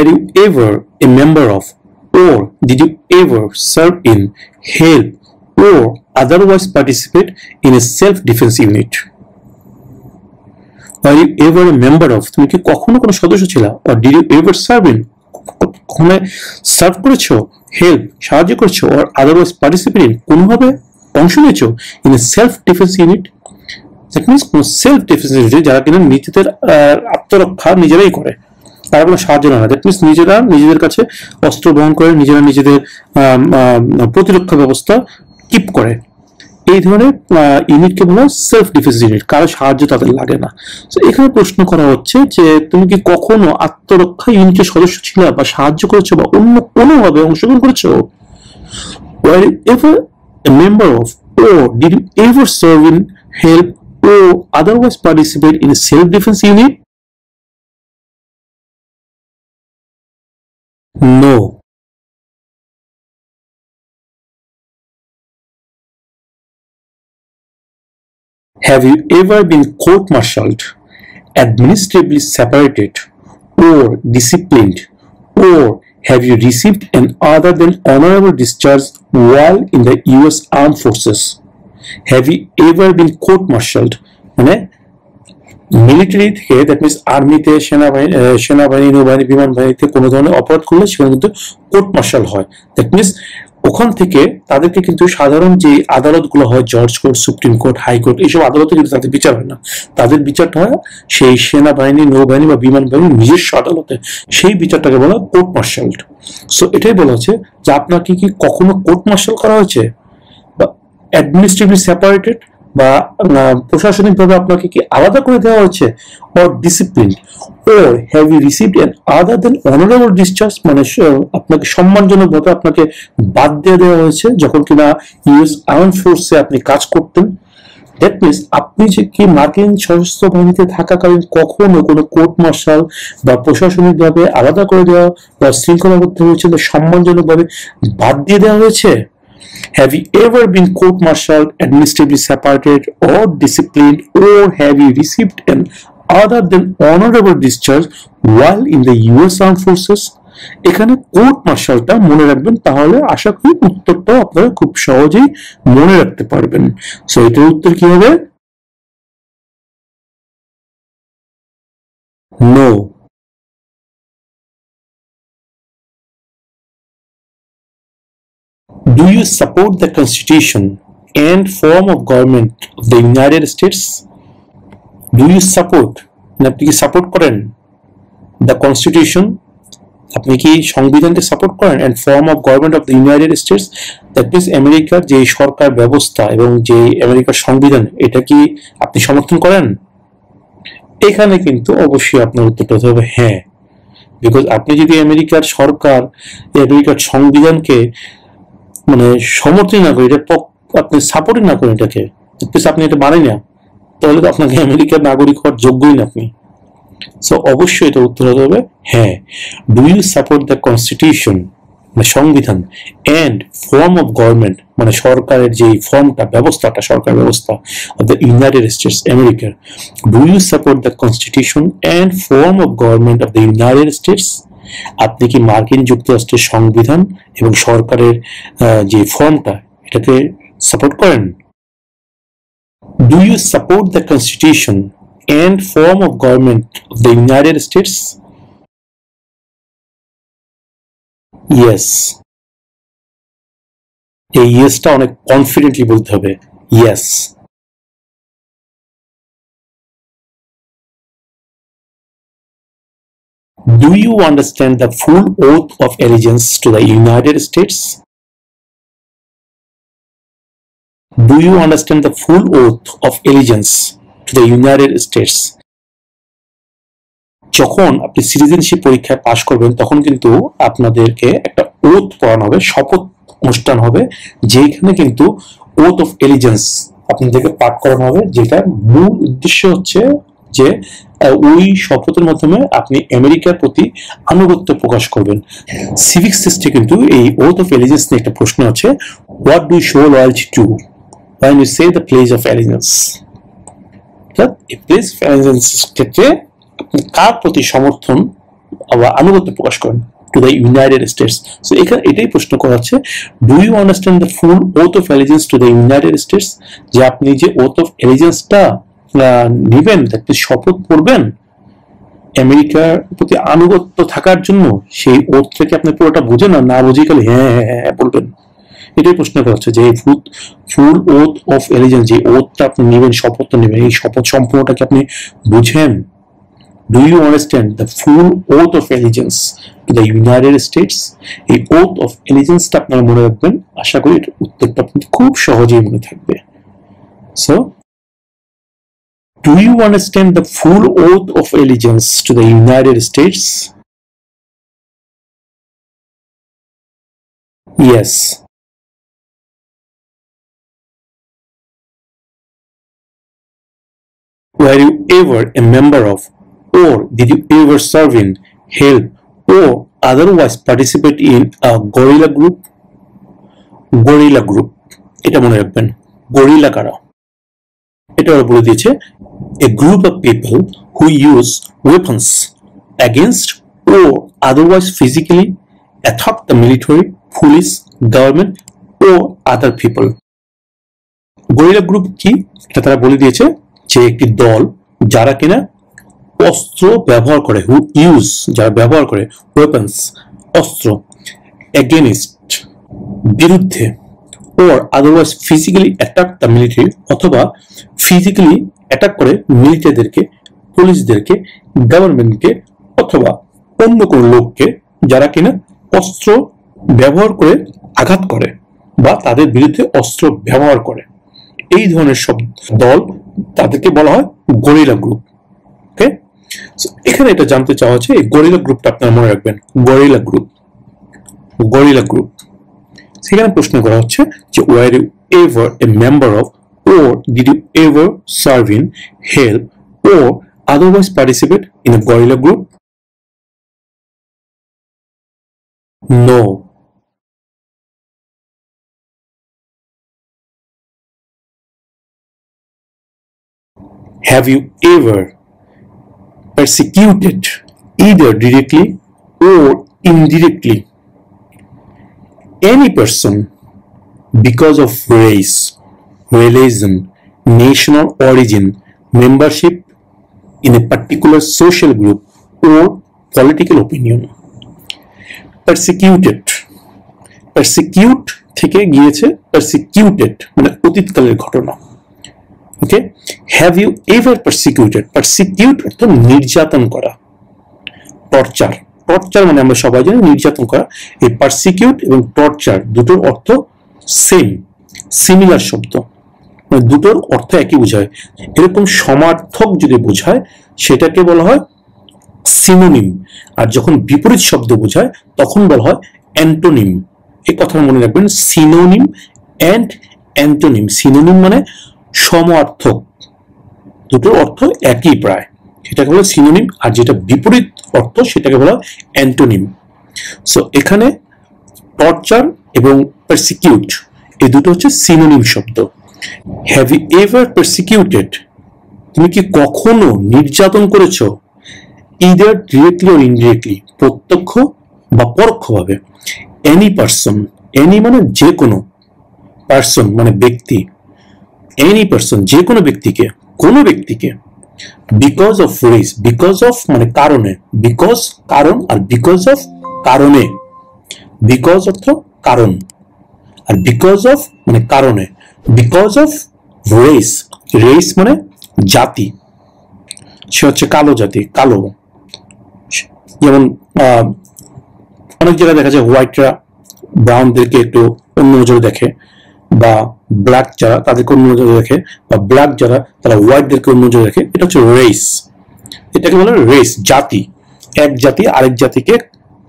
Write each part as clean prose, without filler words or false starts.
were you ever a member of, or did you ever serve in, help, or otherwise participate in a self-defense unit? Were you ever a member of, তুমি কি কখনো কোনো সদস্য ছিলা, or did you ever serve in, কখনো serve করেছো, help সাহায্য করেছো, or otherwise participate in কোনোভাবে অংশ নিয়েছো in a self-defense unit? That means কোনো self-defense unit যারা কিনা নিজেদের আত্মরক্ষা নিজেরাই করে, তারা কোনো সাহায্য না। দ্যাট মিনস নিজেরা নিজেদের কাছে অস্ত্র বহন করে, নিজেরা নিজেদের প্রতিরক্ষা ব্যবস্থা কিপ করে। এই ধরনের ইউনিটকে বলা হয় সেলফ ডিফেন্স ইউনিট, কারো সাহায্য তাদের লাগে না। তো এখানে প্রশ্ন করা হচ্ছে যে তুমি কি কখনো আত্মরক্ষা ইউনিটের সদস্য ছিল বা সাহায্য করেছো বা অন্য কোনোভাবে অংশগ্রহণ করেছো? Were you ever a member of, or did you ever serve in, help, or otherwise participate in a self defense unit? No. Have you ever been court-martialed, administratively separated, or disciplined, or have you received an other than honorable discharge while in the US Armed Forces? Have you ever been court-martialed? মানে military থেকে, that means আর্মিতে, সেনাবাহিনী, নৌবাহিনী, বিমান বাহিনীতে কোনো ধরনের অপরাধ করলে সেখানে কিন্তু কোর্ট মার্শাল হয়। দ্যাট মিনস ওখান থেকে তাদেরকে কিন্তু সাধারণ যে আদালতগুলো হয়, জজ কোর্ট, সুপ্রিম কোর্ট, হাইকোর্ট, এইসব আদালতে কিন্তু তাদের বিচার হয় না। তাদের বিচারটা হয় সেই সেনাবাহিনী, নৌবাহিনী বা বিমান বাহিনীর নিজস্ব আদালতে। সেই বিচারটাকে বলা কোর্ট মার্শালড। সো এটাই বলা হচ্ছে যে আপনাকে কি কখনো কোর্ট মার্শাল করা হয়েছে, বা অ্যাডমিনিস্ট্রেটিভলি সেপারেটেড, বা প্রশাসনিকভাবে আপনাকে কি আলাদা করে দেওয়া হয়েছে, or discipline, or have you received an other than honorable discharge, মানে আপনাকে সম্মানজনকভাবে আপনাকে বাদ দিয়ে দেওয়া হয়েছে যখন কিনা ইউএস আর্ম ফোর্সে আপনি কাজ করতেন। দ্যাট মিনস আপনি যে কি মার্কিন সশস্ত্র বাহিনীতে থাকাকালীন কখনো কোনো কোর্ট মার্শাল বা প্রশাসনিকভাবে আলাদা করে দেওয়া বা শৃঙ্খলাবদ্ধ হয়েছে, সম্মানজনকভাবে বাদ দিয়ে দেওয়া হয়েছে? Have you ever been court-martialed, administratively separated, or disciplined, or have you received an other than honorable discharge while in the US Armed Forces? এখানে কোর্ট মার্শালটা মনে রাখবেন, তাহলে আশা করি উত্তরটাও আপনারা খুব সহজেই মনে রাখতে পারবেন। সো এটার উত্তর কি হবে? No. Do you support the Constitution and form of government of the United States? Do you support, আপনি কি সাপোর্ট করেন the Constitution, আপনি কি সংবিধানকে সাপোর্ট করেন, and form of government of the United States, that means আমেরিকার যে সরকার ব্যবস্থা এবং যে আমেরিকার সংবিধান, এটা কি আপনি সমর্থন করেন? এখানে কিন্তু অবশ্যই আপনার উত্তরটা হতে হবে হ্যাঁ। বিকজ আপনি যদি আমেরিকার সরকার, আমেরিকার সংবিধানকে মানে সমর্থন না করেন, এটা আপনি সাপোর্ট না করেন, এটাকে আপনি এটা মানেন না, তাহলে তো আপনাকে আমেরিকার নাগরিক হওয়ার যোগ্যই না আপনি। সো অবশ্যই এটা উত্তর হতে হবে হ্যাঁ। Do you support the constitution, মানে সংবিধান, এন্ড ফর্ম অফ গভর্নমেন্ট, মানে সরকারের যে ফর্মটা, ব্যবস্থাটা, সরকার ব্যবস্থা অফ দ্য ইউনাইটেড স্টেটস আমেরিকার। Do you support the constitution and form of government of the United States, আপনি কি মার্কিন যুক্তরাষ্ট্রের সংবিধান এবং সরকারের যে ফর্মটা, এটাকে সাপোর্ট করেন? Do you support the constitution and form of government of the United States? Yes. এই ইয়েসটা অনেক কনফিডেন্টলি বলতে হবে, yes. Do you understand the full oath of allegiance to the United States? Do you understand the full oath of allegiance to the United States? যখন আপনি citizenship পরীক্ষায় পাশ করবেন তখন কিন্তু আপনাদেরকে একটা ওথ পড়ানো হবে, শপথ অনুষ্ঠান হবে, যেখানে কিন্তু ওথ অফ এলিজেন্স আপনাদেরকে পাঠ করানো হবে, যেটার মূল উদ্দেশ্য হচ্ছে যে ওই শপথের মাধ্যমে আপনি আমেরিকার প্রতি আনুগত্য প্রকাশ করবেন। সিভিক্স টেস্টে কিন্তু এই ওথ অফ এলিজেন্স নিয়ে একটা প্রশ্ন আছে, what do show loyalty to when you say the pledge of allegiance? এই প্লেজ অফ অ্যালিয়েন্সের ক্ষেত্রে আপনি কার প্রতি সমর্থন আবার আনুগত্য প্রকাশ করেন to the United States. So এখানে এটাই প্রশ্ন করা হচ্ছে, do you understand the full oath of allegiance to the United States, যে আপনি যে ওথ অফ অ্যালিজেন্সটা নেবেন, আপনি শপথ করবেন আমেরিকার প্রতি আনুগত্য থাকার জন্য, সেই ওথটাকে আপনি পুরোটা বুঝেন না বুঝে খালি হ্যাঁ হ্যাঁ হ্যাঁ বলবেন, এটাই প্রশ্ন করা হচ্ছে যে ফুল ওথ অফ অ্যালিজেন্স, যে ওথটা আপনি নেবেন, শপথটা নেবেন, এই শপথ সম্পূর্ণটাকে আপনি বুঝেন। Do you understand the full oath of allegiance to the United States? এই oath of allegiance টা আপনারা মনে রাখবেন, আশা করি এর উত্তরটা আপনাদের খুব সহজেই মনে থাকবে। So, do you understand the full oath of allegiance to the United States? Yes. Were you ever a member of, or did you ever serve in, help, or otherwise participate in a guerrilla group? Guerrilla group, এটা মনে রাখবেন। Gorilla কারা, এটা ওরা বলে দিয়েছে, a group of people who use weapons against or otherwise physically attack the military, police, government, or other people. Gorilla group কি, এটা তারা বলে দিয়েছে যে একটি দল যারা কিনা অস্ত্র ব্যবহার করে, হু ইউজ, যারা ব্যবহার করে, ওয়েপন্স অস্ত্র, এগেনিস্ট বিরুদ্ধে, or otherwise physically attack the military, অথবা ফিজিক্যালি অ্যাটাক করে মিলিটারিদেরকে, পুলিশদেরকে, গভর্নমেন্টকে, অথবা অন্য কোন লোককে যারা কিনা অস্ত্র ব্যবহার করে আঘাত করে বা তাদের বিরুদ্ধে অস্ত্র ব্যবহার করে, এই ধরনের সব দল, তাদেরকে বলা হয় গরিলা গ্রুপ। ওকে, এখানে এটা জানতে চাওয়া হচ্ছে, এই গরিলা গ্রুপটা আপনারা মনে রাখবেন, গরিলা গ্রুপ, গরিলা গ্রুপ। সেখানে প্রশ্ন করা হচ্ছে যে were you ever a member of, or did you ever serve in, help, or otherwise participate in a guerrilla group? No. Have you ever persecuted, either directly or indirectly, any person because of race, religion, national origin, membership in a particular social group, or political opinion? Persecuted, persecute থেকে গিয়েছে persecuted, মানে অতীতকালের ঘটনা। ওকে, have you ever persecuted, পারসিকিউট অর্থ নির্যাতন করা, torture, torture মানে আমরা সবাই জানি নির্যাতন করা। এই পারসিকিউট এবং টর্চার দুটোর অর্থ সেম, সিমিলার শব্দ, মানে দুটোর অর্থ একই বোঝায়। এরকম সমার্থক যদি বোঝায় সেটাকে বলা হয় সিনোনিম, আর যখন বিপরীত শব্দ বোঝায় তখন বলা হয় অ্যান্টোনিম। এই কথা মনে রাখবেন, সিনোনিম অ্যান্ড অ্যান্টোনিম। সিনোনিম মানে সমার্থক, দুটোর অর্থ একই প্রায়, সেটাকে বলা সিনোনিম, আর যেটা বিপরীত অর্থ সেটাকে বলা অ্যান্টোনিম। সো এখানে টর্চার এবং পারসিকিউট এই দুটো হচ্ছে সিনোনিম শব্দ। হ্যাভ ইউ এভার পারসিকিউটেড, তুমি কি কখনো নির্যাতন করেছো, ইদার ডিরেক্টলি অর ইনডিরেক্টলি, প্রত্যক্ষ বা পরোক্ষভাবে, এনি পারসন, এনি মানে যে কোনো, পারসন মানে ব্যক্তি, এনি পারসন যে কোনো ব্যক্তিকে, কোনো ব্যক্তিকে, because of race, because of মানে কারণে, বিকজ কারণ, আর বিকজ অফ কারণে, বিকজ অর্থ কারণ, আর বিকজ অফ মানে কারণে, বিকজ অফ রেস, রেস মানে জাতি, সে হচ্ছে কালো জাতি, কালো। যেমন অনেক জায়গায় দেখা যায় হোয়াইটরা ব্রাউনদেরকে একটু অন্য নজরে দেখে, বা ব্ল্যাক যারা তাদেরকে অন্য নজরে দেখে, বা ব্ল্যাক যারা তারা হোয়াইটদেরকে অন্য নজরে দেখে, এটা হচ্ছে রেস। এটাকে বলে রেস, জাতি, এক জাতি আরেক জাতিকে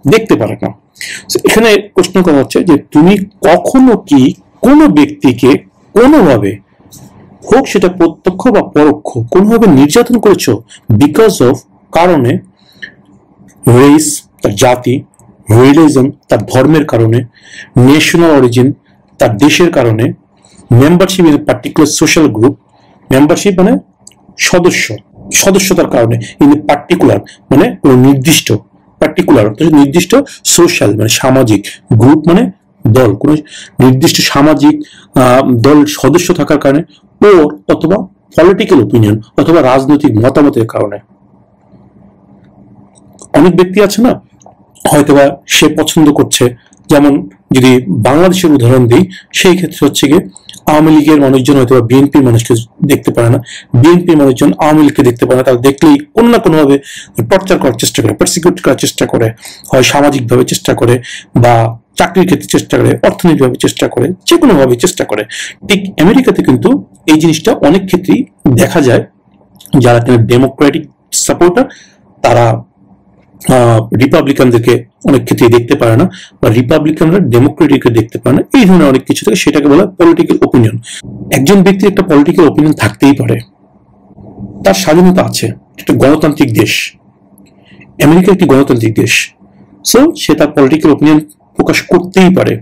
দেখতে পারে না। এখানে প্রশ্ন করা হচ্ছে যে তুমি কখনো কি কোনো ব্যক্তিকে কোনোভাবে, হোক সেটা প্রত্যক্ষ বা পরোক্ষ, কোনোভাবে নির্যাতন করেছো, বিকজ অফ কারণে, রেস তার জাতি, রিলিজন তার ধর্মের কারণে, ন্যাশনাল অরিজিন তার দেশের কারণে, membership in a particular social group, membership মানে সদস্য, সদস্যতার কারণে, ইন এ পার্টিকুলার মানে কোনো নির্দিষ্ট, পার্টিকুলার অর্থাৎ নির্দিষ্ট সোশ্যাল মানে সামাজিক, গ্রুপ মানে দল, কোন নির্দিষ্ট সামাজিক দল সদস্য থাকার কারণে, ওর অথবা পলিটিক্যাল ওপিনিয়ন অথবা রাজনৈতিক মতামতের কারণে। অনেক ব্যক্তি আছে না, হয়তোবা সে পছন্দ করছে, যেমন যদি বাংলাদেশের উদাহরণ দিই, সেই ক্ষেত্রে হচ্ছে গিয়ে আওয়ামী লীগের মানুষজন হয়তো বিএনপির মানুষকে দেখতে পারে না, বিএনপির মানুষজন আওয়ামী লীগকে দেখতে পারে না, তারা দেখলেই কোনো না কোনোভাবে টর্চার করার চেষ্টা করে, পারসিকিউট করার চেষ্টা করে, হয় সামাজিকভাবে চেষ্টা করে, বা চাকরির ক্ষেত্রে চেষ্টা করে, অর্থনৈতিকভাবে চেষ্টা করে, যে কোনোভাবে চেষ্টা করে। ঠিক আমেরিকাতে কিন্তু এই জিনিসটা অনেক ক্ষেত্রেই দেখা যায়। যারা ডেমোক্রেটিক সাপোর্টার তারা রিপাবলিকানদেরকে অনেক ক্ষেত্রে দেখতে পারে না, বা রিপাবলিকানরা ডেমোক্রেটিককে দেখতে পারে না, এই ধরনের অনেক কিছু থাকে, সেটাকে বলা পলিটিক্যাল ওপিনিয়ন। একজন ব্যক্তির একটা পলিটিক্যাল ওপিনিয়ন থাকতেই পারে, তার স্বাধীনতা আছে, একটা গণতান্ত্রিক দেশ, আমেরিকা একটি গণতান্ত্রিক দেশ, সো সে তার পলিটিক্যাল ওপিনিয়ন প্রকাশ করতেই পারে।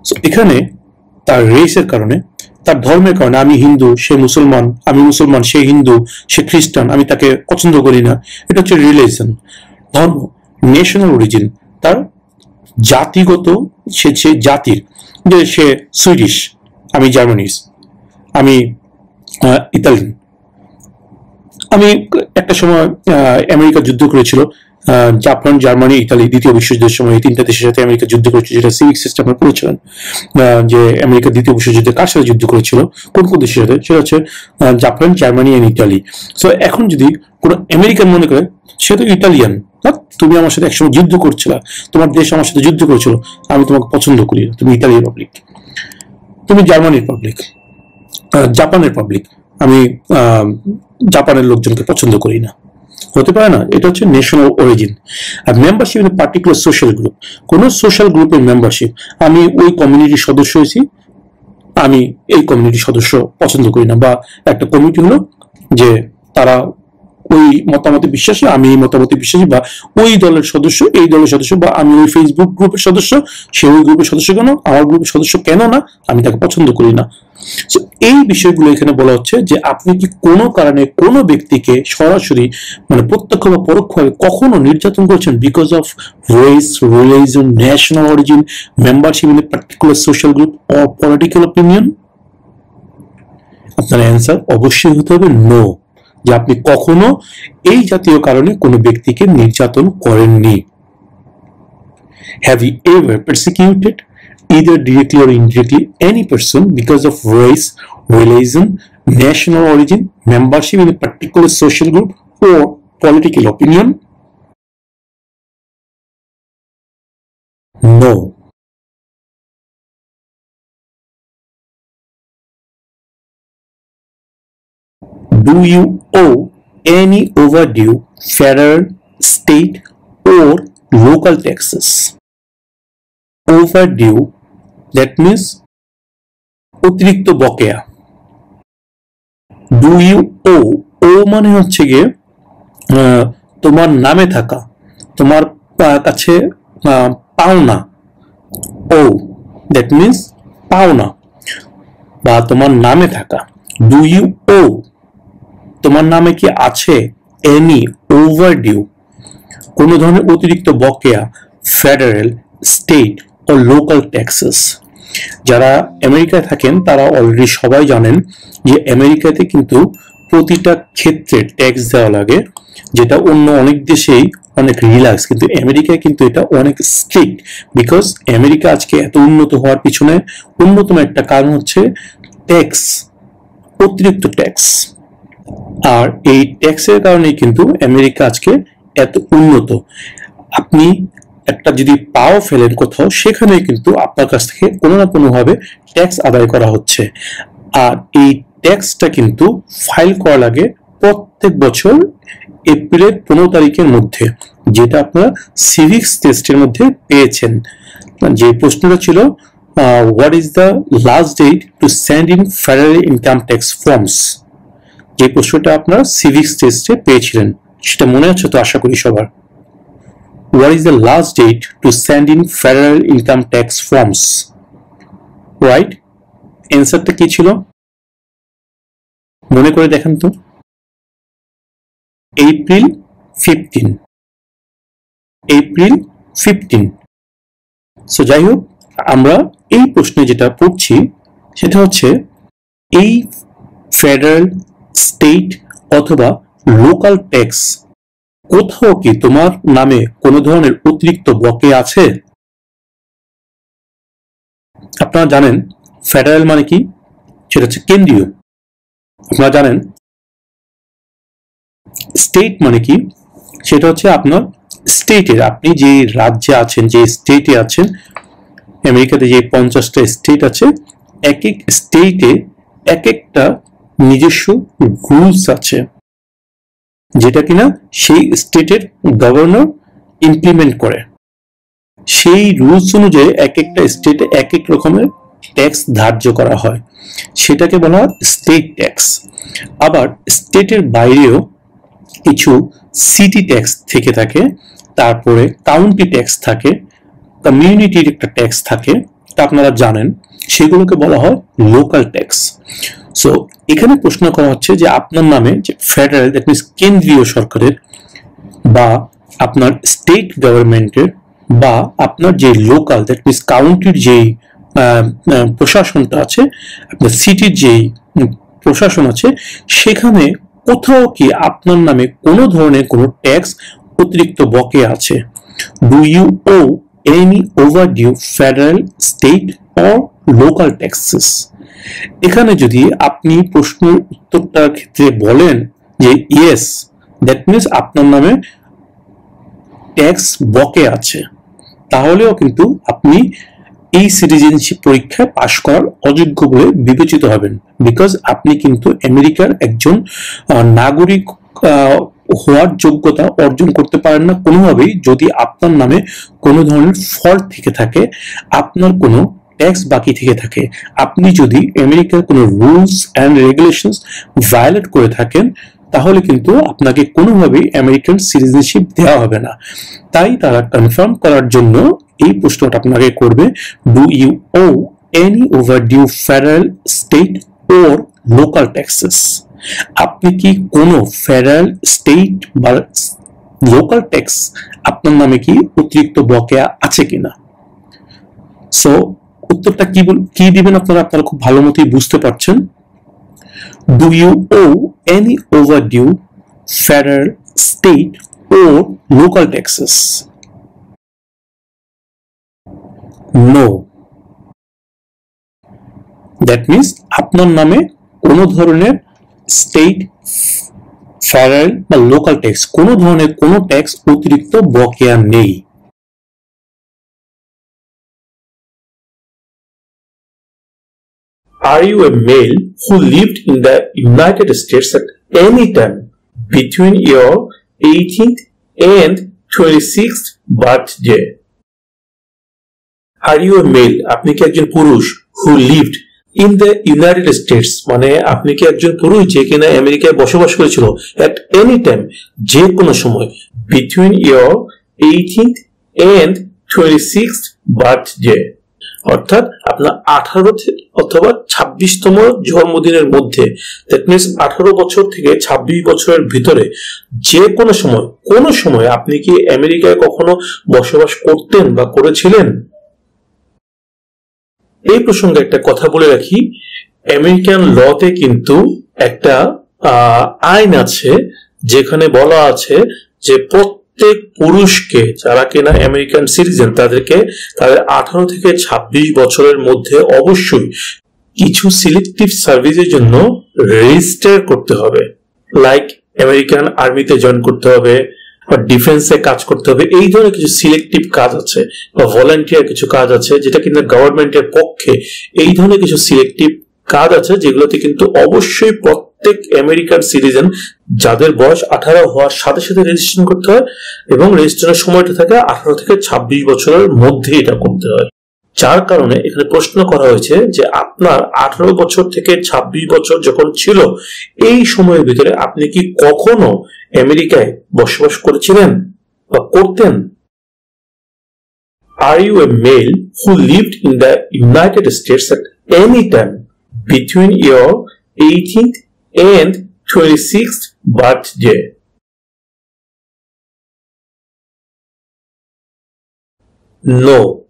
সো এখানে তার রেসের কারণে, তার ধর্মের কারণে, আমি হিন্দু সে মুসলমান, আমি মুসলমান সে হিন্দু, সে খ্রিস্টান আমি তাকে পছন্দ করি না, এটা হচ্ছে রিলিজন। ধর্ম, ন্যাশনাল অরিজিন, তার জাতিগত, সে জাতির, যে সে সুইডিশ, আমি জার্মানিস, আমি ইতালিয়ান। আমি একটা সময় আমেরিকা যুদ্ধ করেছিল, জাপান, জার্মানি, ইতালি, দ্বিতীয় বিশ্বযুদ্ধের সময় এই তিনটা দেশের সাথে আমেরিকা যুদ্ধ করেছিল, যেটা সিভিক সিস্টেম আপনারা পড়েছিলেন, যে আমেরিকা দ্বিতীয় বিশ্বযুদ্ধে কার সাথে যুদ্ধ করেছিল, কোন কোন দেশের সাথে, সেটা হচ্ছে Japan, Germany and Italy. So এখন যদি কোনো আমেরিকান মনে করে সে তো ইতালিয়ান, তুমি আমার সাথে একসময় যুদ্ধ করছিলা, তোমার দেশ আমার সাথে যুদ্ধ করেছিল, আমি তোমাকে পছন্দ করি, তুমি ইতালির পাবলিক, তুমি জার্মানির পাবলিক, জাপানের পাবলিক, আমি জাপানের লোকজনকে পছন্দ করি না, হতে পারে না। এটা হচ্ছে ন্যাশনাল অরিজিন। আর membership in particular social group, কোন সোশ্যাল গ্রুপের মেম্বারশিপ, আমি ওই কমিউনিটির সদস্য হয়েছি, আমি এই কমিউনিটির সদস্য পছন্দ করি না, বা একটা কমিটি হলো যে তারা ওই মতামতে বিশ্বাসী, আমি এই মতামতে বিশ্বাসী, বা ওই দলের সদস্য এই দলের সদস্য, বা আমি ওই ফেসবুক গ্রুপের সদস্য, সে ওই গ্রুপের সদস্য কেন, আমার গ্রুপের সদস্য কেন না, আমি তাকে পছন্দ করি না। এই বিষয়গুলো এখানে বলা হচ্ছে যে আপনি কি কোনো কারণে কোনো ব্যক্তিকে সরাসরি মানে প্রত্যক্ষ বা পরোক্ষভাবে কখনো নির্যাতন করেছেন because of race, religion, national origin, membership in a particular social group or political opinion? আপনার অ্যান্সার অবশ্যই হতে হবে নো, যে আপনি কখনো এই জাতীয় কারণে কোনো ব্যক্তিকে নির্যাতন করেননি। Have you ever persecuted, either directly or indirectly, any person because of race, religion, national origin, membership in a particular social group, or political opinion? No. Do you owe any overdue federal, state, or local taxes? Overdue, that means অতিরিক্ত বকেয়া। Do you ও, ও মানে হচ্ছে গিয়ে তোমার নামে থাকা, তোমার কাছে পাওনা। ও দ্যাট মিনস পাওনা বা তোমার নামে থাকা। ডু ইউ ও, তোমার নামে কি আছে এনি ওভারডিউ, কোন ধরনের অতিরিক্ত বকেয়া, ফেডারেল, স্টেট ও লোকাল ট্যাক্সেস। যারা আমেরিকায় থাকেন তারা অলরেডি সবাই জানেন যে আমেরিকাতে কিন্তু প্রতিটা ক্ষেত্রে ট্যাক্স দেওয়া লাগে, যেটা অন্য অনেক দেশেই অনেক রিল্যাক্স, কিন্তু আমেরিকায় কিন্তু এটা অনেক স্ট্রিক্ট। বিকজ আমেরিকা আজকে এত উন্নত হওয়ার পিছনে অন্যতম একটা কারণ হচ্ছে ট্যাক্স, অতিরিক্ত ট্যাক্স। আর এই ট্যাক্সের কারণেই কিন্তু আমেরিকা আজকে এত উন্নত। আপনি একটা যদি পাও ফেলেন কোথাও, সেখানে কিন্তু আপনার কাছ থেকে কোনো না কোনো ভাবে ট্যাক্স আদায় করা হচ্ছে। আর এই ট্যাক্সটা কিন্তু ফাইল করা লাগে প্রত্যেক বছর এপ্রিলের 15 তারিখের মধ্যে, যেটা আপনারা সিভিক্স টেস্টের মধ্যে পেয়েছেন। যে প্রশ্নটা ছিল what is the last date to send in federal income tax forms, যে প্রশ্নটা আপনারা সিভিক্স টেস্টে পেয়েছিলেন, সেটা মনে আছে তো আশা করি সবার। What is the last date to send in federal income tax forms? Right? অ্যান্সারটা কি ছিল মনে করে দেখেন তো। এপ্রিল 15। April 15. সো যাই হোক, আমরা এই প্রশ্নে যেটা পড়ছি সেটা হচ্ছে এই ফেডারেল, স্টেট অথবা লোকাল ট্যাক্স কোথাও কি তোমার নামে কোনো ধরনের অতিরিক্ত বকেয়া আছে? আপনারা জানেন ফেডারেল মানে কি, সেটা হচ্ছে কেন্দ্রীয়। আপনারা জানেন স্টেট মানে কি, সেটা হচ্ছে আপনার স্টেটের, আপনি যে রাজ্যে আছেন, যে স্টেটে আছেন, আমেরিকাতে যে 50টা স্টেট আছে, এক এক স্টেটে এক একটা নিজস্ব রুলস আছে, যেটা কিনা সেই স্টেটের গভর্নর ইমপ্লিমেন্ট করে। সেই রুলস অনুযায়ী এক একটা স্টেটে এক এক রকমের ট্যাক্স ধার্য করা হয়, সেটাকে বলা হয় স্টেট ট্যাক্স। আবার স্টেটের বাইরেও কিছু সিটি ট্যাক্স থেকে থাকে, তারপরে কাউন্টি ট্যাক্স থাকে, কমিউনিটির একটা ট্যাক্স থাকে, তা আপনারা জানেন, সেগুলোকে বলা হয় লোকাল ট্যাক্স। সো এখানে প্রশ্ন করা হচ্ছে যে আপনার নামে যে ফেডারেল, দ্যাট মিনস কেন্দ্রীয় সরকারের, বা আপনার স্টেট গভর্নমেন্টের, বা আপনার যে লোকাল, দ্যাট মিনস কাউন্টির যেই প্রশাসনটা আছে, আপনার সিটির যেই প্রশাসন আছে, সেখানে কোথাও কি আপনার নামে কোনো ধরনের কোনো ট্যাক্স অতিরিক্ত বকেয়া আছে? Do you owe any overdue federal, state or local taxes? এখানে যদি আপনি প্রশ্নের উত্তরটার ক্ষেত্রে বলেন যে ইয়েস, দ্যাট মিনস আপনার নামে ট্যাক্স বকেয়া আছে, তাহলেও কিন্তু আপনি এই সিটিজেনশিপ পরীক্ষায় পাশ করার অযোগ্য বলে বিবেচিত হবেন, বিকজ আপনি কিন্তু আমেরিকার একজন নাগরিক হওয়ার যোগ্যতা অর্জন করতে পারেন না কোনোভাবেই, যদি আপনার নামে কোনো ধরনের ফল্ট থেকে থাকে, আপনার কোনো ট্যাক্স বাকি থেকে থাকে, আপনি যদি আমেরিকার কোনো রুলস অ্যান্ড রেগুলেশনস ভায়োলেট করে থাকেন, তাহলে কিন্তু আপনাকে কোনোভাবেই আমেরিকান সিটিজেনশিপ দেওয়া হবে না। তাই তারা কনফার্ম করার জন্য এই প্রশ্নটা আপনাকে করবে, do you owe any overdue federal, state or local taxes? আপনি কি কোনো ফেডারেল, স্টেট বা লোকাল ট্যাক্স আপনার নামে কি অতিরিক্ত বকেয়া আছে কিনা? সো উত্তরটা কি দিবেন আপনারা খুব ভালো মতোই বুঝতে পারছেন। Do you owe any overdue federal, state or local taxes? No. That means আপনার নামে কোনো ধরনের স্টেট, ফেডারেল বা লোকাল ট্যাক্স, কোনো ধরনের কোনো ট্যাক্স অতিরিক্ত বকেয়া নেই। Are you a male who lived in the United States at any time between your 18th and 26th birthday? Are you a male? আপনি কি একজন পুরুষ who lived in the United States, মানে আপনি কি একজন পুরুষ যে কিনা আমেরিকায় বসবাস করেছিল at any time, যে কোনো সময়, between your 18th and 26th birthday, অর্থাৎ আপনার 18 অথবা 26তম জন্মদিনের মধ্যে, দ্যাট মিনস 18 বছর থেকে 26 বছরের ভিতরে যে কোনো সময় আপনি কি আমেরিকায় কখনো বসবাস করতেন বা করেছিলেন? এই প্রসঙ্গে একটা কথা বলে রাখি, আমেরিকান লতে কিন্তু একটা আইন আছে যেখানে বলা আছে যে প্রত্যেক পুরুষকে, যারা কিনা আমেরিকান সিটিজেন, তাদেরকে তাদের 18 থেকে 26 বছরের মধ্যে অবশ্যই কিছু সিলেক্টিভ সার্ভিসের জন্য রেজিস্টার করতে হবে, লাইক আমেরিকান আর্মিতে জয়েন করতে হবে বা ডিফেন্সে কাজ করতে হবে। এই ধরনের কিছু সিলেক্টিভ কাজ আছে বা ভলান্টিয়ার কিছু কাজ আছে, যেটা কিন্তু গভর্নমেন্টের পক্ষে এই ধরনের কিছু সিলেক্টিভ কাজ আছে, যেগুলোতে কিন্তু অবশ্যই প্রত্যেক আমেরিকান সিটিজেন যাদের বয়স 18 হওয়ার সাথে সাথে রেজিস্ট্রেশন করতে হয়, এবং রেজিস্ট্রেশনের সময়টা থাকে 18 থেকে 26 বছরের মধ্যে এটা করতে হয়। যার কারণে এখানে প্রশ্ন করা হয়েছে যে আপনার 18 বছর থেকে 26 বছর যখন ছিল, এই সময়ের ভিতরে আপনি কি কখনো আমেরিকায় বসবাস করেছিলেন বা করতেন? Are you a male who lived in the United States at any time between your 18th and 26th birthday? No.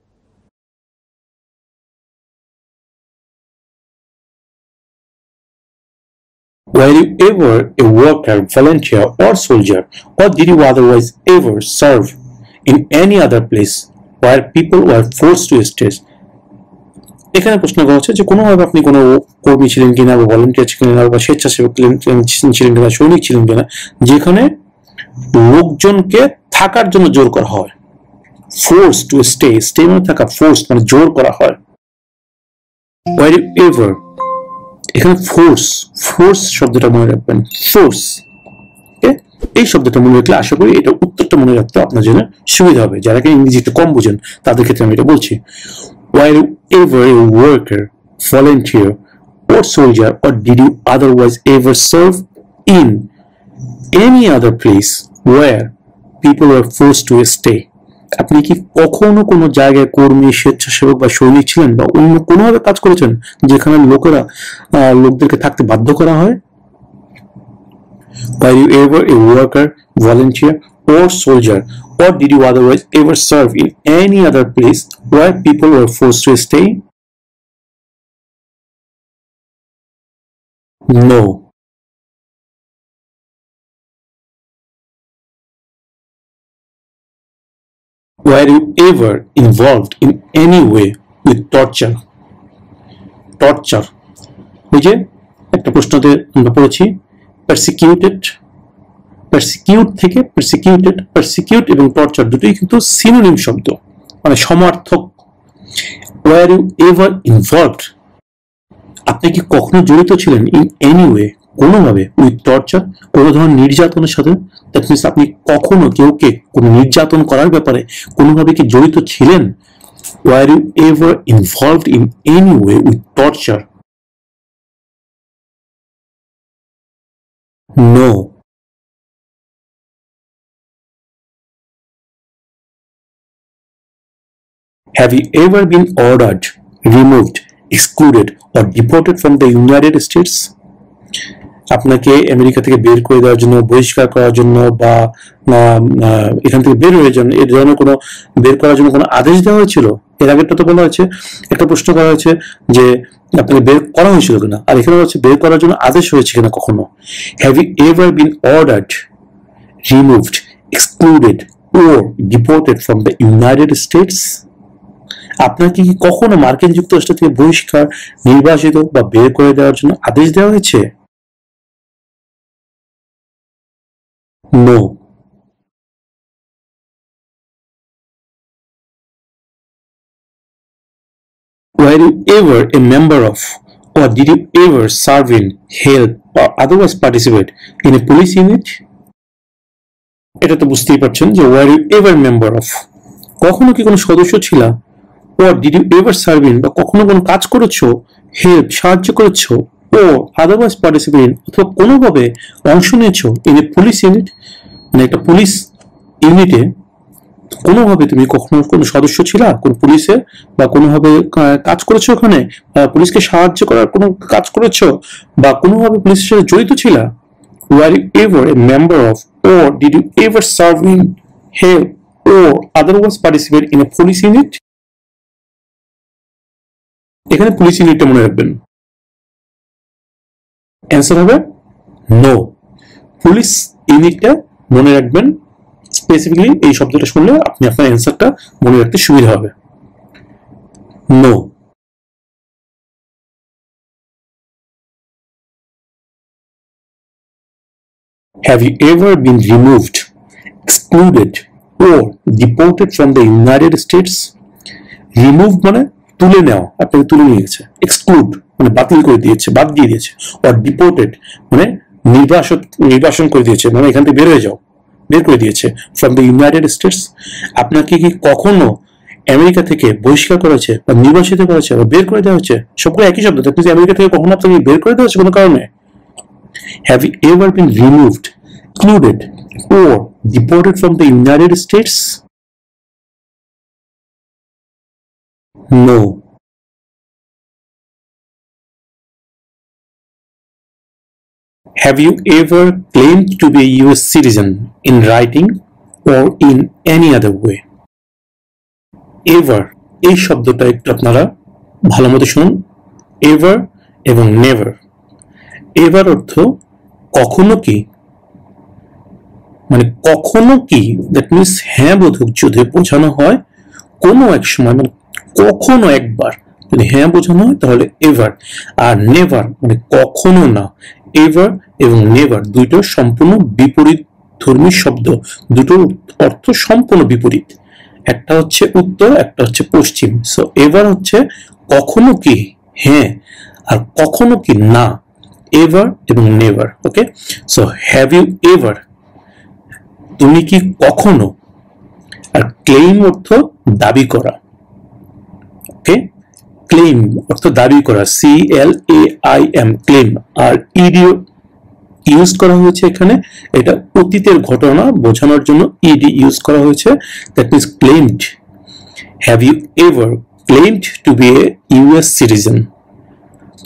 Were you ever a worker, volunteer, or soldier, or did you otherwise ever serve in any other place where people were forced to stay? এখানে প্রশ্ন করা হচ্ছে যে কোনোভাবে আপনি কোনো কর্মী ছিলেন কিনা বা ভলেন্টিয়ার ছিলেন কিনা বা স্বেচ্ছাসেবক ছিলেন কিনা সৈনিক ছিলেন কিনা যেখানে লোকজনকে থাকার জন্য জোর করা হয় ফোর্স টু স্টে স্টে মানে থাকা ফোর্স মানে জোর করা হয় ওয়ার ইউ এভার এখানে ফোর্স ফোর্স শব্দটা মনে রাখবেন ফোর্স এই শব্দটা মনে রাখলে আশা করি এটা উত্তরটা মনে রাখতে আপনার জন্য সুবিধা হবে যারা ইংরেজি একটু কম বুঝেন তাদের ক্ষেত্রে আমি এটা বলছি were you ever a worker, volunteer, or soldier, or did you otherwise ever serve in any other place where people were forced to stay? আপনি কি কখনো কোনো জায়গায় কর্মী স্বেচ্ছাসেবক বা সৈনিক ছিলেন বা অন্য কোনোভাবে কাজ করেছেন যেখানে লোকদেরকে থাকতে বাধ্য করা হয় were you ever a worker volunteer or soldier or did you otherwise ever serve in any other place where people were forced to stay no were you ever involved in any way with torture ওই যে একটা প্রশ্নতে আমরা পড়েছি persecuted persecute থেকে persecute এবং torture দুটোই কিন্তু synonym শব্দ মানে সমার্থক were you ever involved আপনি কি কখনো জড়িত ছিলেন ইন এনি ওয়ে কোনোভাবে উইথ টর্চার কোনো ধরনের নির্যাতনের সাথে দ্যাট মিনস আপনি কখনো কেউকে কোনো নির্যাতন করার ব্যাপারে কোনোভাবে কি জড়িত ছিলেন were you ever involved in any way with torture no have you ever been ordered removed excluded or deported from the United States আপনাকে আমেরিকা থেকে বের করে দেওয়ার জন্য বহিষ্কার করার জন্য বা এখান থেকে বের হয়ে যান এই ধরনের কোনো বের করার জন্য কোনো আদেশ দেওয়া হয়েছিল এর আগেরটা তো বলা হয়েছে একটা প্রশ্ন করা হয়েছে যে আপনাকে বের করা হয়েছিল কিনা আর এখানে হচ্ছে বের করার জন্য আদেশ হয়েছে কিনা কখনো have you ever been ordered removed excluded or deported from the United States আপনাকে কি কখনো মার্কিন যুক্তরাষ্ট্র থেকে বহিষ্কার নির্বাসিত বা বের করে দেওয়ার জন্য আদেশ দেওয়া হয়েছে No. Were you ever a member of or did you ever serve in, help or otherwise participate in a police unit? এটা তো বুঝতেই পারছেন যে were you ever member of কখনো কি কোনো সদস্য ছিলা or did you ever serve in বা কখনো কোনো কাজ করেছো হেল্প সাহায্য করেছো or otherwise participate অথবা কোনোভাবে অংশ নিয়েছো in a police unit মানে একটা পুলিশ ইউনিটে কোনোভাবে তুমি কখনো কোনো সদস্য ছিলা কোন পুলিশে বা কোনোভাবে কাজ করেছো ওখানে পুলিশকে সাহায্য করার কোনো কাজ করেছো বা কোনোভাবে পুলিশের সাথে জড়িত ছিলা were you ever a member of or did you ever serve in help or otherwise participate in a police unit এখানে পুলিশ ইউনিটটা মনে রাখবেন অ্যান্সার হবে নো পুলিশ ইউনিটটা মনে রাখবেন স্পেসিফিক্যালি এই শব্দটা শুনলে আপনি আপনার অ্যান্সারটা মনে রাখতে সুবিধা হবে no Have you ever been removed, excluded or deported from the United States? Removed মানে তুলে নেওয়া আপনাকে তুলে নিয়ে গেছে এক্সক্লুড মানে বাতিল করে দিয়েছে বাদ দিয়ে দিয়েছে or deported মানে নির্বাসন করে দিয়েছে মানে এখান থেকে বের হয়ে যাও বের করে দিয়েছে ফ্রম দ্য ইউনাইটেড স্টেটস আপনাকে কি কখনো আমেরিকা থেকে বহিষ্কার করেছে বা নির্বাসিত করেছে বা বের করে দেওয়া হয়েছে সবগুলো একই শব্দ কিন্তু আমেরিকা থেকে কখনো আপনাকে বের করে দেওয়া হয়েছে কোনো কারণে have you ever been removed excluded or deported from the United States no Have you ever claimed to be a US citizen in writing or in any other way? Ever এই শব্দটা একটু আপনারা ভালো মতো শুনুন। এভার এবং never. Ever অর্থ কখনো কি, মানে কখনো কি, দ্যাট মিনস হ্যাঁ বোধক যদি বোঝানো হয় কোনো এক সময়, মানে কখনো একবার যদি হ্যাঁ বোঝানো হয় তাহলে এভার। আর নেভার মানে কখনো না। এভার এবং নেভার দুইটো সম্পূর্ণ বিপরীত ধর্মী শব্দ, দুটোর অর্থ সম্পূর্ণ বিপরীত। একটা হচ্ছে উত্তর, একটা হচ্ছে পশ্চিম। সো এভার হচ্ছে কখনো কি হ্যাঁ, আর কখনো কি না, এভার এবং never. Okay, so have you ever, তুমি কি কখনো। আর ক্লেইম অর্থ দাবি করা। ওকে, ক্লেইম অর্থ দাবি করা, CLAIM, claim. R E D use করা হয়েছে এখানে, এটা অতীতের ঘটনা বোঝানোর জন্য ইডি ইউজ করা হয়েছে, that means claimed. Have you ever claimed to be a US citizen,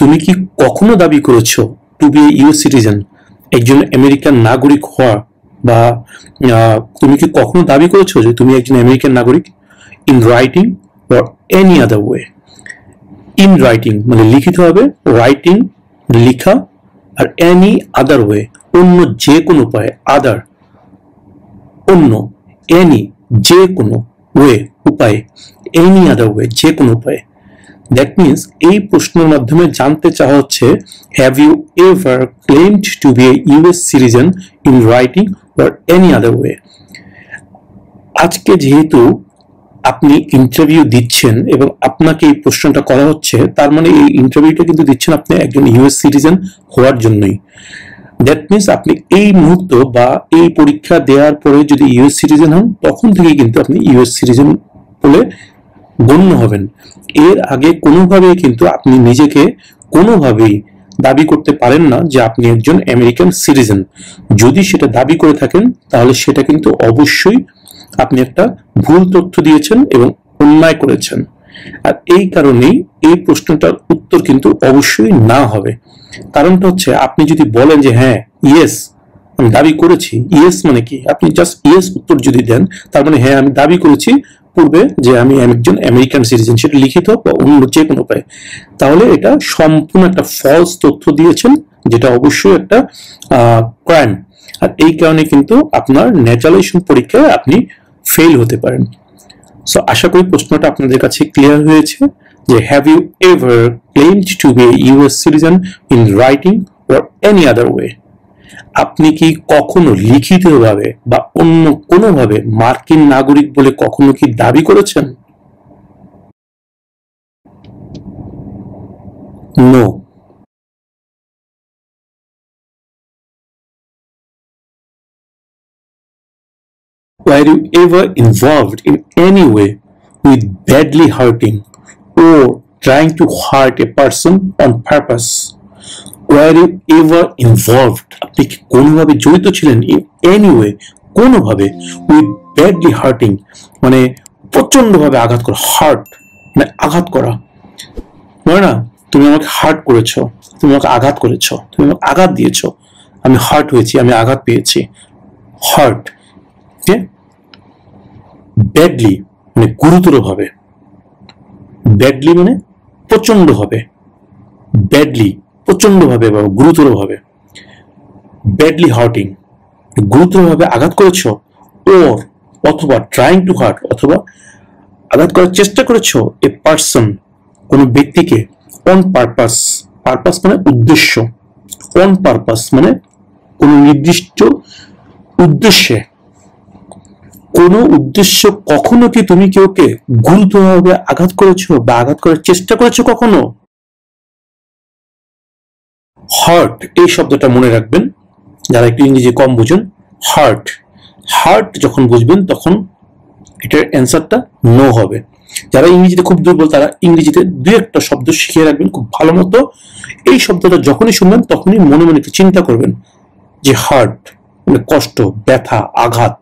তুমি কি কখনো দাবি করেছো to be a US citizen, একজন আমেরিকান নাগরিক হওয়া, বা তুমি কি কখনো দাবি করেছো যে তুমি একজন আমেরিকান নাগরিক? In writing or any other way. In writing মানে লিখিত হবে, রাইটিং লিখা, আর এনি আদার ওয়ে অন্য যে কোনো উপায়ে, আদার অন্য, এনি যে কোনো, ওয়ে উপায়ে, এনি আদার ওয়ে যে কোনো উপায়ে। দ্যাট মিনস এই প্রশ্নের মাধ্যমে জানতে চাওয়া হচ্ছে have you ever claimed to be a US citizen in writing or any other way. আজকে যেহেতু আপনি ইন্টারভিউ দিচ্ছেন এবং আপনাকে এই প্রশ্নটা করা হচ্ছে, তার মানে এই ইন্টারভিউটা কিন্তু দিচ্ছেন আপনি একজন ইউএস সিটিজেন হওয়ার জন্যই। দ্যাট মিনস আপনি এই মুহূর্ত বা এই পরীক্ষা দেওয়ার পরে যদি ইউএস সিটিজেন হন, তখন থেকে কিন্তু আপনি ইউএস সিটিজেন বলে গণ্য হবেন। এর আগে কোনোভাবেই কিন্তু আপনি নিজেকে কোনোভাবেই দাবি করতে পারেন না যে আপনি একজন আমেরিকান সিটিজেন। যদি সেটা দাবি করে থাকেন তাহলে সেটা কিন্তু অবশ্যই আপনি একটা ভুল তথ্য দিয়েছেন এবং অন্যায় করেছেন। আর এই কারণেই এই প্রশ্নটার উত্তর কিন্তু অবশ্যই না হবে। কারণটা হচ্ছে আপনি যদি বলেন যে হ্যাঁ ইয়েস আমি দাবি করেছি, ইয়েস মানে কি, আপনি জাস্ট ইয়েস উত্তর যদি দেন তার মানে হ্যাঁ আমি দাবি করেছি পূর্বে যে আমি একজন আমেরিকান সিটিজেন, সেটা লিখিত বা অন্য যে কোনো উপায়ে, তাহলে এটা সম্পূর্ণ একটা ফলস তথ্য দিয়েছেন, যেটা অবশ্যই একটা ক্রাইম। আর এই কারণে কিন্তু আপনার ন্যাচারালাইজেশন পরীক্ষায় আপনি ফেল হতে পারেন। সো আশা করি প্রশ্নটা আপনাদের কাছে ক্লিয়ার হয়েছে যে have you ever claimed to be a US citizen in writing or any other way, আপনি কি কখনো লিখিতভাবে বা অন্য কোনোভাবে মার্কিন নাগরিক বলে কখনো কি দাবি করেছেন? No. Were you ever involved in any way with badly hurting or trying to hurt a person on purpose? Were you ever involved, আপনি কি কোনোভাবে জড়িত ছিলেন in any way, কোনোভাবে, with badly hurting মানে প্রচন্ডভাবে আঘাত করা, হার্ট মানে আঘাত করা, মানে না তুমি আমাকে হার্ট করেছো, তুমি আমাকে আঘাত করেছো, তুমি আমাকে আঘাত দিয়েছো, আমি হার্ট হয়েছি, আমি আঘাত পেয়েছি, হার্ট। ওকে, ব্যাডলি মানে গুরুতরভাবে, ব্যাডলি মানে প্রচন্ডভাবে, ব্যাডলি প্রচন্ডভাবে বা গুরুতরভাবে, ব্যাডলি হার্টিং গুরুতরভাবে আঘাত করেছ, ওর অথবা ট্রাইং টু হার্ট অথবা আঘাত করার চেষ্টা করেছ এ পার্সন কোন ব্যক্তিকে, অন পারপাস, পারপাস মানে উদ্দেশ্য, অন পারপাস মানে কোন নির্দিষ্ট উদ্দেশ্যে, কোন উদ্দেশ্য, কখনো কি তুমি কেউকে গুরুতরভাবে আঘাত করেছো বা আঘাত করার চেষ্টা করেছো কখনো? হার্ট এই শব্দটা মনে রাখবেন যারা একটু ইংরেজি কম বুঝেন। হার্ট, হার্ট যখন বুঝবেন তখন এটার অ্যান্সারটা নো হবে। যারা ইংরেজিতে খুব দুর্বল তারা ইংরেজিতে দুই একটা শব্দ শিখিয়ে রাখবেন খুব ভালো মতো। এই শব্দটা যখনই শুনবেন তখনই মনে মনে চিন্তা করবেন যে হার্ট মানে কষ্ট, ব্যথা, আঘাত।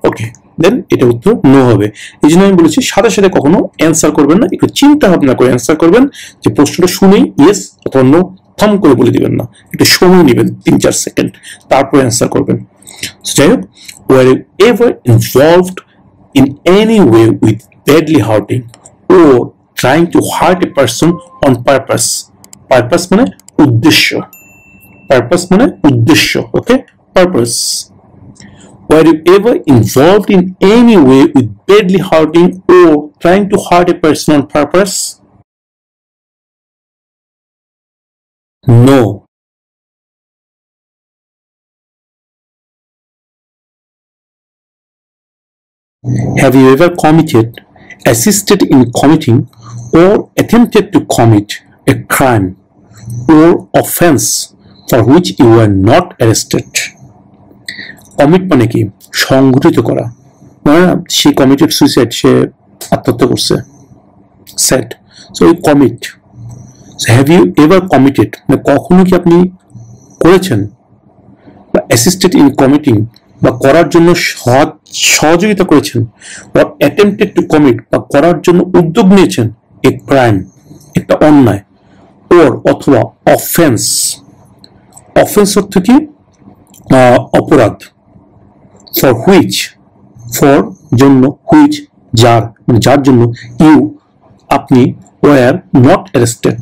ওকে, দেন এটা উত্তর নো হবে। এই জন্য আমি বলেছি সাথে সাথে কখনো অ্যান্সার করবেন না, একটু চিন্তা ভাবনা করে অ্যান্সার করবেন, যে প্রশ্নটা শুনেই ইয়েস অথবা নো থম করে বলে দিবেন না, একটু সময় নেবেন 3-4 সেকেন্ড, তারপর অ্যান্সার করবেন। যাই হোক, were you ever involved in any way with badly hurting or trying to hurt a person on purpose. Purpose মানে উদ্দেশ্য, purpose মানে উদ্দেশ্য, okay? Purpose. Were you ever involved in any way with badly hurting or trying to hurt a person on purpose? No. Have you ever committed, assisted in committing, or attempted to commit a crime or offense for which you were not arrested? Commit মানে কি? সংগঠিত করা, মানে সে committed suicide, সে আত্মহত্যা করছে, সেট। So you commit. Have you ever committed মানে কখনো কি আপনি করেছেন, বা অ্যাসিস্টেড ইন কমিটিং বা করার জন্য সহযোগিতা করেছেন, বা অ্যাটেম্পটেড টু কমিট বা করার জন্য উদ্যোগ নিয়েছেন এ ক্রাইম, একটা অন্যায়, ওর অথবা অফেন্স। অফেন্স অর্থ কি? অপরাধ। ফর হুইচ, ফর জন্য, হুইচ যার, মানে যার জন্য, ইউ আপনি, ওয়ার নট অ্যারেস্টেড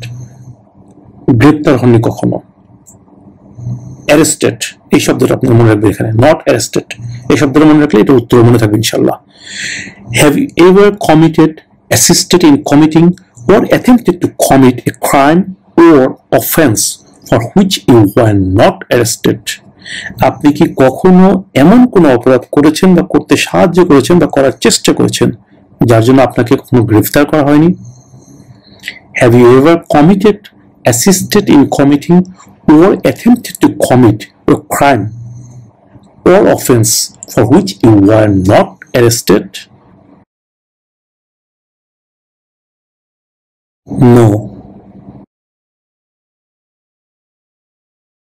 গ্রেপ্তার হননি কখনো। অ্যারেস্টেড এই শব্দটা আপনার মনে রাখবেন, এখানে নট অ্যারেস্টেড এই শব্দটা মনে রাখলে এটা উত্তর মনে থাকবে ইনশাল্লাহ। Have you ever committed, assisted in committing, or attempted to commit a crime or offense for which you were not arrested? আপনি কি কখনো এমন কোনো অপরাধ করেছেন বা করতে সাহায্য করেছেন বা করার চেষ্টা করেছেন যার জন্য আপনাকে কখনো গ্রেফতার করা হয়নি? Have you ever committed, assisted in committing, or attempted to commit a crime or offense for which you were not arrested? No.